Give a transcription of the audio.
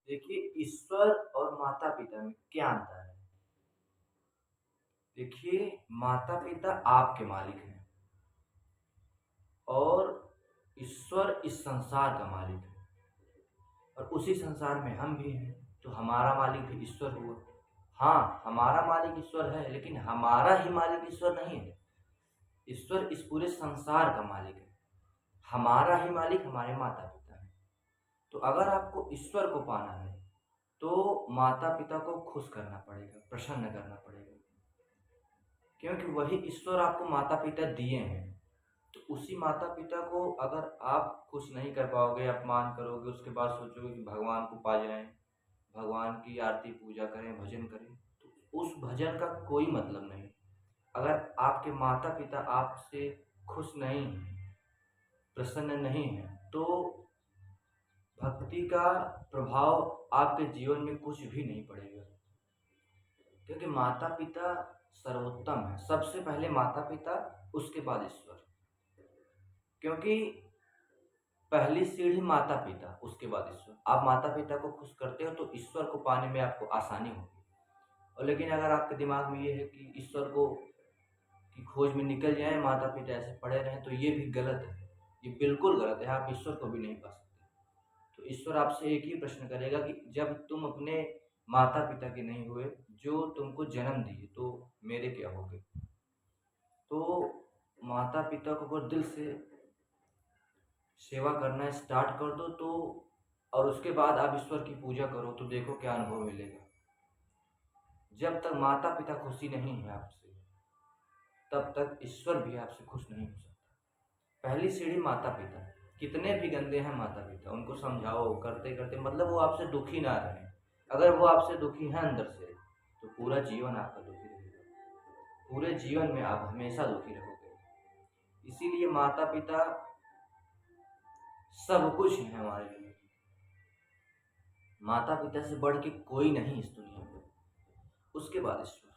देखिए, ईश्वर और माता-पिता में क्या अंतर है? देखिए, माता-पिता आपके मालिक हैं और ईश्वर इस संसार का मालिक है और उसी संसार में हम भी हैं, तो हमारा मालिक भी ईश्वर हुआ। हाँ, हमारा मालिक ईश्वर है, लेकिन हमारा ही मालिक ईश्वर नहीं है। ईश्वर इस पूरे संसार का मालिक है। हमारा ही मालिक हमारे माता-पिता हैं। तो अगर आपको ईश्वर को पाना है, तो माता-पिता को खुश करना पड़ेगा, प्रसन्न करना पड़ेगा। क्योंकि वही ईश्वर आपको माता-पिता दिए हैं। तो उसी माता-पिता को अगर आप खुश नहीं कर पाओगे, अपमान करोगे, उसके बाद सोचोगे कि भगवान को पा जाएँ, भगवान की आरती पूजा करें, भजन करें, तो उस भजन का कोई मतलब नहीं। अगर आपके माता-पिता आपसे खुश नहीं हैं, प्रसन्न नहीं हैं, तो भक्ति का प्रभाव आपके जीवन में कुछ भी नहीं पड़ेगा। क्योंकि माता-पिता सर्वोत्तम है। सबसे पहले माता-पिता, उसके बाद ईश्वर। क्योंकि पहली सीढ़ी माता-पिता, उसके बाद ईश्वर। आप माता-पिता को खुश करते हो तो ईश्वर को पाने में आपको आसानी होगी। और लेकिन अगर आपके दिमाग में ये है कि ईश्वर को की खोज में निकल जाएँ, माता-पिता ऐसे पड़े रहें, तो ये भी गलत है। ये बिल्कुल गलत है, आप ईश्वर को भी नहीं पा सकते। तो ईश्वर आपसे एक ही प्रश्न करेगा कि जब तुम अपने माता-पिता के नहीं हुए, जो तुमको जन्म दिए, तो मेरे क्या होगे? तो माता-पिता को अगर दिल से सेवा करना स्टार्ट कर दो तो और उसके बाद आप ईश्वर की पूजा करो तो देखो क्या अनुभव मिलेगा। जब तक माता-पिता खुशी नहीं है आपसे, तब तक ईश्वर भी आपसे खुश नहीं हो सकता। पहली सीढ़ी माता-पिता, कितने भी गंदे हैं माता-पिता, उनको समझाओ करते-करते मतलब वो आपसे दुखी ना रहें। अगर वो आपसे दुखी हैं अंदर से, तो पूरा जीवन आपका दुखी रहेगा। पूरे जीवन में आप हमेशा दुखी रहोगे। इसीलिए माता-पिता सब कुछ है हमारे लिए। माता-पिता से बढ़ के कोई नहीं इस दुनिया में। उसके बाद ईश्वर।